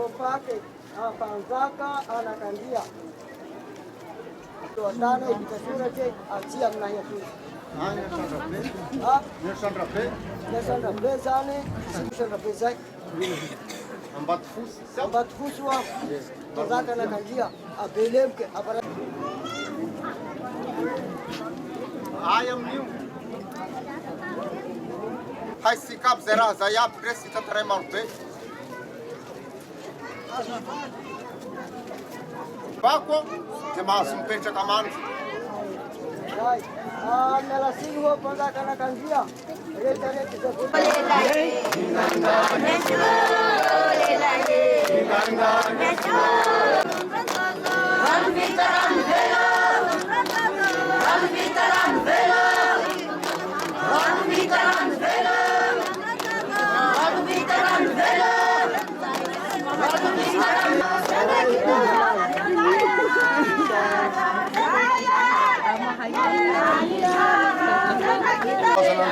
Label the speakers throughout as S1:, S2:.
S1: Voapake Panzaka Anakandria. Doatana itasurate atia aminay atoy. Sandra be zany, Sandra be zay. Ambatovosy ho aho. Panzaka Anakandria, Abelemke,
S2: Ai amin'io. Haitsika aby zay raha zay aby resy hitantaray maro be. Bako dia mahazo mipetraka mandro.
S1: Miala siny ho Panzaka Anakandria. Rehetrarehetra zay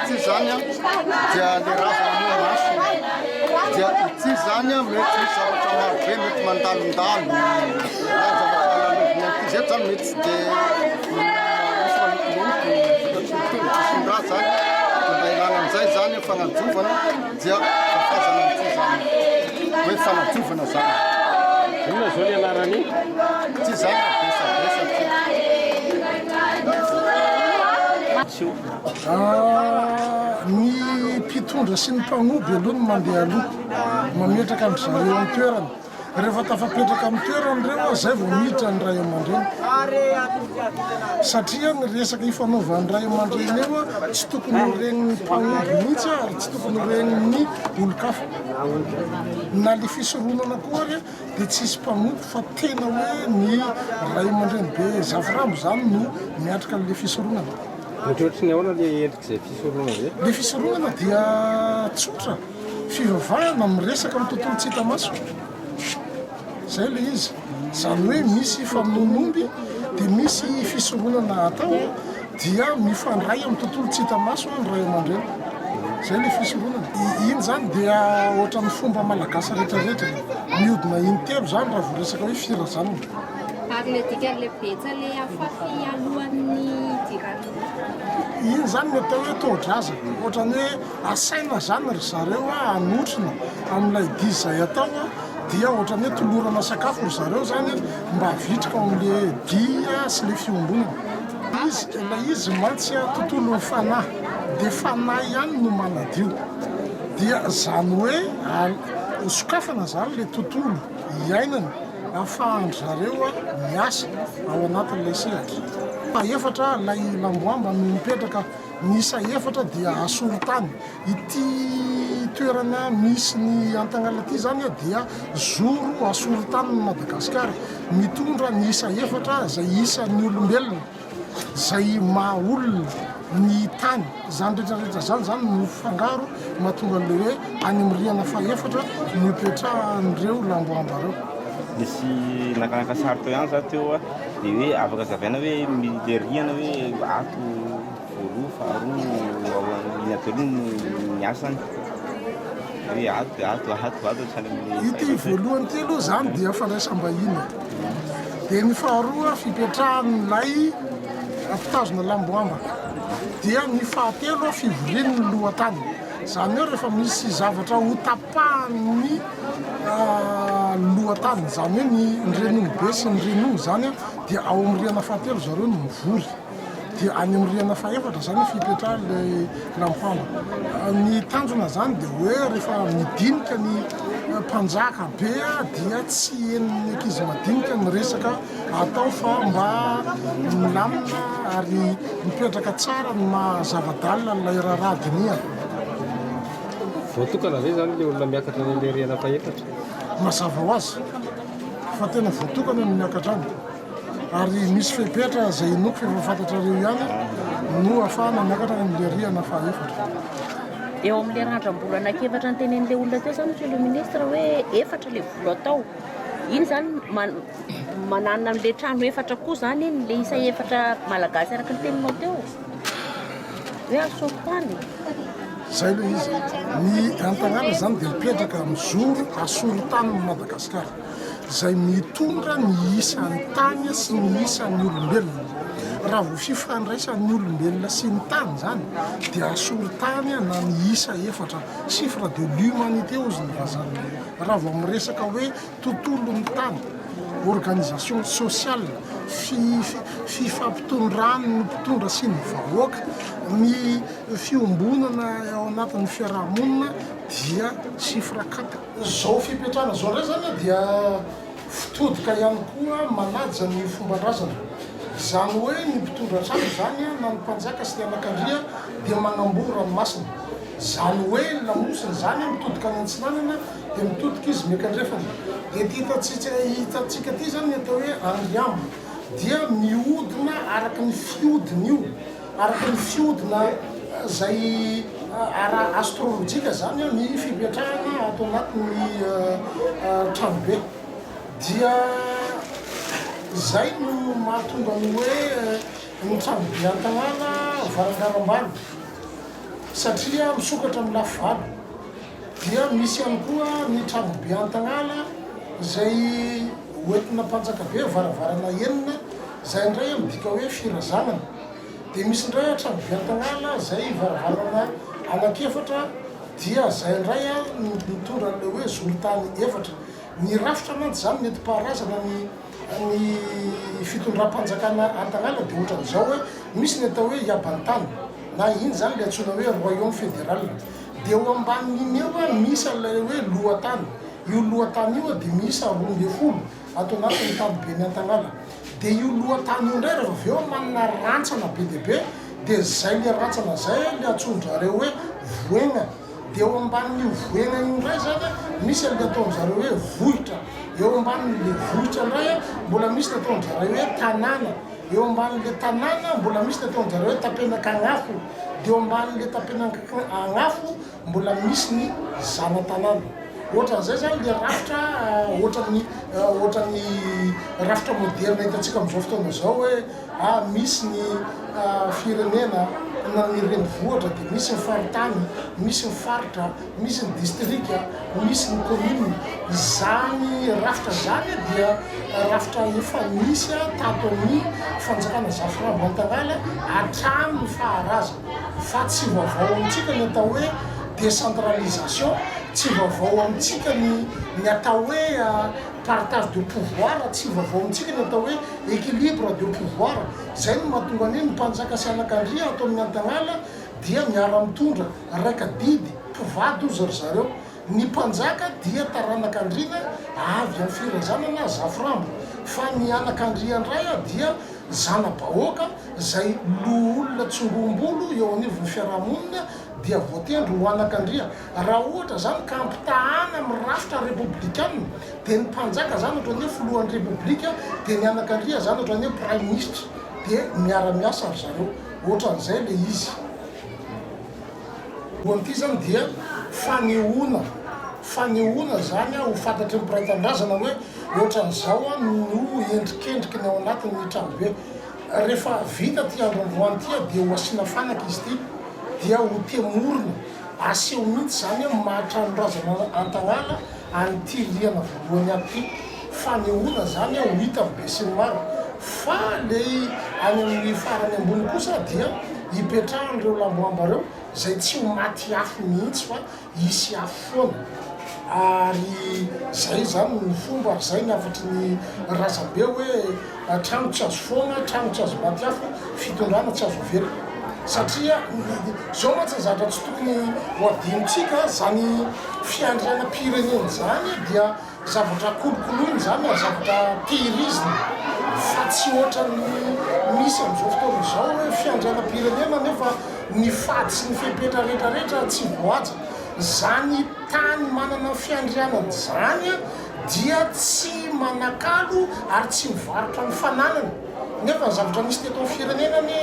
S2: Ity zany dia le razana maso dia ity zany mety misy zavatra maro be mety mandalondalo ity zay zany mety tsy dia misy malokoloko fondra zany mba ilana amin'izay zany fanadiovana dia fafazana amin'ity zany hoe fanadiovana zany.
S3: Inona zao ny anarany?
S2: Ity zany besabesa ty.
S4: Ny mpitondra sy ny mpagnoby aloha no mandeha aloha mametraka amin'ny zareo amin'ny toerany. Rehefa tafapetraka amin'ny toerany reo zay vao miditra ny ray aman-dreny. Satria ny resaka ifanaovan'ny ray aman-dreny eo tsy tokony ho renin'ny mpagnoby mihitsy ary tsy tokony ho renin'ny olo-kafa. Na le fisoronana koa ary dia tsisy mpagnoby fa tena hoe ny ray aman-dreny be zafirambo zany no miatrika an'le fisoronana.
S3: Mitrotry ny ahoana le endrika izay fisoronana zay?
S4: Le fisoronana dia tsotra fivavahana miresaka amin'ny tontolo tsy hita maso. Zay le izy. Zany hoe misy famonomby dia misy fisoronana atao dia mifandray amin'ny tontolo tsy hita maso ny ray aman-dreny. Zay le fisoronana. Iny zany dia ohatran'ny fomba malagasy rehetrarehetra. Mihodina intelo zany raha vao resaka hoe firazanana.
S5: Ary le dika le betsa le afafy alohan'ny dirana.
S4: Iny zany ny atao hoe tao-draza. Ohatran'ny hoe asaina zany ry zareo anotrina amin'ilay dizy izay atao dia ohatran'ny hoe tolorana sakafo ry zareo zany mba vitrika amin'le dia sy le fiombonana. Ilay izy mantsy tontolo fanahy dia fanahy ihany no manadio. Dia zany hoe sokafana zany le tontolo iainana ahafahany zareo miasa ao anatin'ilay sehatra. Efatra lay lamboamba no mipetraka miisa efatra dia asorotany. Ity toerana misy ny Antagnala ity zany dia zoro asorotany ny Madagasikara. Mitondra ny isa efatra izay isan'ny olombelona izay maha-olona ny tany. Zany rehetrarehetra zany no fangaro mahatonga le hoe any amin'ny rihana faha-efatra no ipetrahan'ireo lamboamba reo.
S3: Misy nakanaka sary tao ihany za teo dia hoe afaka zavaina hoe le rihana hoe ato voaloha faharoa iny atelo ny asany hoe ato tsany amin'ny
S4: ity voalohany ty aloha zany dia fandraisam-bahiny. Dia ny faharoa fipetrahan'ilay mpitazona lamboamba. Dia ny fahatelo fivorian'ny lohatany. Zany hoe rehefa misy zavatra ho tapahan'ny lohatany, zany hoe ny renony be sy ny renony zany dia ao amin'ny rihana fahatelo zareo no mivory. Dia any amin'ny rihana fahaefatra zany fipetrahan'ilay lamboamba. Ny tanjona zany dia hoe rehefa midinika ny mpanjaka be dia tsy henon'ny ankizy madinika ny resaka atao fa mba milamina ary mipetraka tsara ny mahazava-dalina n'ilay raradiny.
S3: Voatokana zay zany le olona miakatra ny le rihana fahaefatra?
S4: Mazava ho azy fa tena voatokana ny miakatra any. Ary misy fepetra izay inoko fefafantatra reo ihany no ahafahana miakatra n'le rihana fahaefatra.
S5: Eo amin'le randram-bola anankiefatra ny tenen'ilay olona teo zany monsieur le ministre hoe efatra le vola atao. Iny zany manana amin'le trano efatra koa zany le isa efatra malagasy araka ny teninao teo. Hoe asorotany.
S4: zay loha izy ny Antagnana zany dia mipetraka mizoro asorotany ny Madagasikara zay mitondra ny isan'ny tany sy ny isan'ny olombelona. Raha vo fifandraisan'ny olombelona sy ny tany zany dia asorotany na ny isa efatra chiffre de l'humanité ozy ny vazana. Raha vo miresaka hoe tontolo ny tany, organisation sociale, fifampitondrany ny mpitondra sy ny vahoaka, ny fiombonana ao anatin'ny fiarahamonina dia chiffre 4. Zao fipetrahana zao ndray zany dia fitodika ihany koa manaja ny fomban-drazana. Zany hoe ny mpitondra trano zany na ny mpanjaka sy ny anakandria dia manambora ny masina. Zany hoe lamosiny zany mitodika any antsinanana dia mitodika izy miakandrefana. Dia hitantsika ty zany atao hoe andriambo dia mihodina araky ny fiodina io, araky ny fiodina zay astrolojika zany ny fipetrahana atao anatin'ny tranobe. Dia zay no mahatonga ny hoe ny tranobe Antagnana varangarambalo satria misokatra amin'ny lafivalo. Dia misy ihany koa ny tranobe Antagnana zay hoentina mpanjaka be varavarana enina zay indray midika hoe firazanana. Dia misy indray tranobe Antagnana zay varavarana anakefatra dia zay indray mitondra le hoe zolotany efatra. Ny rafitra mantsy zany mety paharazana ny fitondram-panjakana Antagnana dia ohatran'izao hoe misy ny atao hoe iabantany na iny zany le antsoina hoe royaume fédéral. Dia eo ambanin'iny eo misy ilay hoe lohatany. Io lohatany io dia misy 12 atao anatin'ny tanobeny Antagnana. Dia io lohatany io indray rehefa avy eo manana rantsana be dia be dia zay le rantsana zay le antsoin'zareo hoe voegna. Dia eo ambanin'io voegna io indray zany misy le ataon'zareo hoe vohitra. Eo ambanin'le vohitra indray mbola misy le ataon'zareo hoe tanàna. Eo ambanin'le tanàna mbola misy le ataon'zareo hoe tapenaka-agnafo. Dia eo ambanin'le tapenaka-agnafo mbola misy ny zana-tanàna. Ohatran'izay zany le rafitra ohatran'ny rafitra moderna hitantsika amin'izao fotoana zao hoe misy ny firenena na ny renivohitra dia misy ny faritany, misy ny faritra, misy ny distrika, misy ny commune. Zany rafitra zany dia rafitra efa misy tato amin'ny fanjakana Zaframbo Antagnana hatramin'ny faharaza. Fa tsy vaovao amintsika ny atao hoe décentralisation, tsy vaovao amintsika ny atao hoe partage de pouvoir, tsy vaovao amintsika ny atao hoe équilibre de pouvoir. Zay no mahatonga ny mpanjaka sy anakandria atao amin'ny Antagnana dia miara-mitondra raika didy mpivady ozy ry zareo. Ny mpanjaka dia taranakandriana avy amin'ny firazanana Zaframbo, fa ny anakandria indray dia zana-bahoaka zay olona tsongombolo eo anivon'ny fiarahamonina dia voatendry ho anakandria. Raha ohatra zany ka ampitahana amin'ny rafitra républicaine dia ny mpanjaka zany ohatran'ny hoe filohan'ny république dia ny anakandria zany ohatran'ny hoe prime ministre dia miara-miasa ry zareo. Ohatran'izay le izy. Oan'ity zany dia fanehoana zany ho fantatry ny mpiray-tandrazana hoe ohatran'izao no endrikendriky ny ao anatin'ny tranobe. Rehefa vita ty androandroany ty dia ho asiana fanaka izy ty dia ho temorona aseho mihitsy zany mahatranorazana Antagnana an'ity riana voalohany aby ty. Fanehoana zany ho hita be sy ny maro. Fa le any amin'ny farany ambony kosa dia hipetrahan'ireo lamboambareo zay tsy ho maty afo mihitsy fa hisy afo foana. Ary zay zany ny fomba zay ny afatry ny razabe hoe trano tsy azo foana, trano tsy azo maty afo, fitondrana tsy azo very. Satria zao mantsy ny zavatra tsy tokony ho adinontsika zany fiandrianam-pirenena zany dia zavatra kolokoloina zany, zavatra tehirizina. Fa tsy ohatran'ny misy amin'izao fotoana izao hoe fiandrianam-pirenena nefa ny fady sy ny fepetra rehetrarehetra tsy voaja. Zany tany manana fiandrianany zany dia tsy manakalo ary tsy mivarotra ny fananany. Nefa ny zavatra misy teto amin'ny firenena ny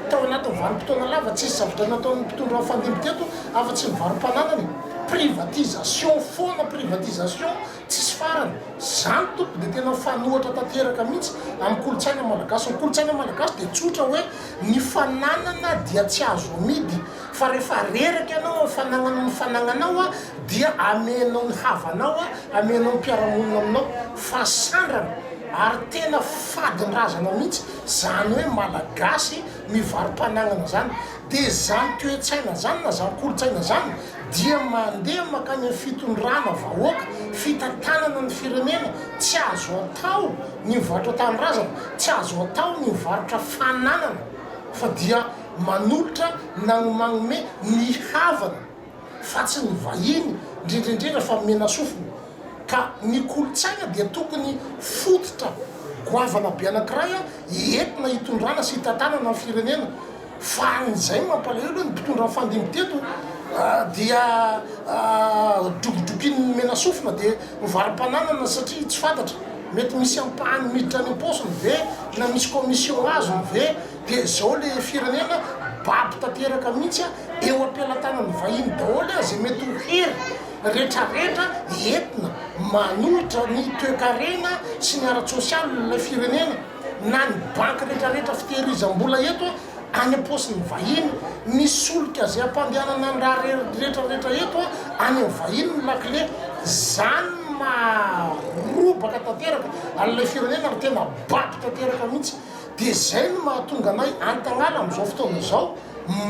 S4: tao anatin'ny vanim-potoana lava tsisy zavatra nataon'ny mpitondra fandimbiteto afa-tsy ny varom-pananany. privatisation foana privatisation tsisy farany zany tompo dia tena fanohatra tanteraka mihitsy amin'ny kolotsaina malagasy ny kolotsaina malagasy dia tsotra hoe ny fananana dia tsy azo amidy fa rehefa reraka ianao fanagnana ny fanagnanao a dia amenao ny havanao a amenao ny mpiaramonina aminao fa sandrana ary tena fadin-drazana mihitsy zany hoe malagasy mivarim-panagnana zany dia zany toe-tsaina zany na zany kolotsaina zany dia mandeha makany amin'ny fitondrana vahoaka fitantanana ny firenena tsy azo atao ny mivarotra tanindrazana tsy azo atao ny mivarotra fananana fa dia manolotra nagnomagnome ny havana fa tsy ny vahiny indrindraindrindra fa mena sofina ka ny kolotsaina dia tokony fototra goavana be anankiray a entina hitondrana sy hitantanana ny firenena fa an'izay mampalahelo ny mpitondra fandimy teto dia drogodrogin'ny mena sofina dia mivarim-pananana satria tsy fantatra mety misy ampahany miditra any am-paosiny ve na misy commission azony ve dia zao le firenena baby tanteraka mihitsy a eo ampilatanany vahiny daholo a zay mety ho hery rehetrarehetra entina manolotra ny toe-karena sy ny ara-tsosialy la firenena na ny banky rehetrarehetra fitehirizam-bola eto any am-paosiny vahiny ny solika zay ampandehanana ny raha rehetrarehetra eto a any amin'ny vahiny ny lakile zany marobaka tanteraka an'ilay firenena ary tena baby tanteraka mihitsy dia zay no mahatonga anay antagnala amin'izao fotoana izao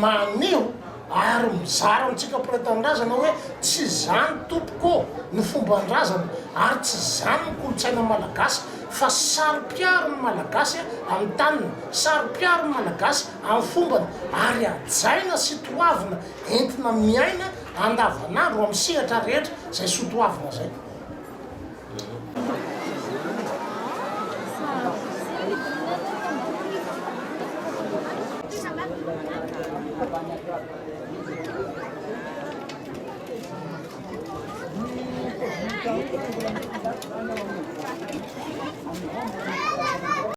S4: maneho ary mizara amintsika mpiretan-drazana hoe tsy zany tompoko ny fomban-drazana ary tsy zany ny kolotsaina malagasy fa sary-piaro ny malagasy amin'ny tanina sary-piaro ny malagasy amin'ny fombany ary ajaina sy toavina entina miaina andavanandro amin'ny sehatra rehetra zay sotoavina zay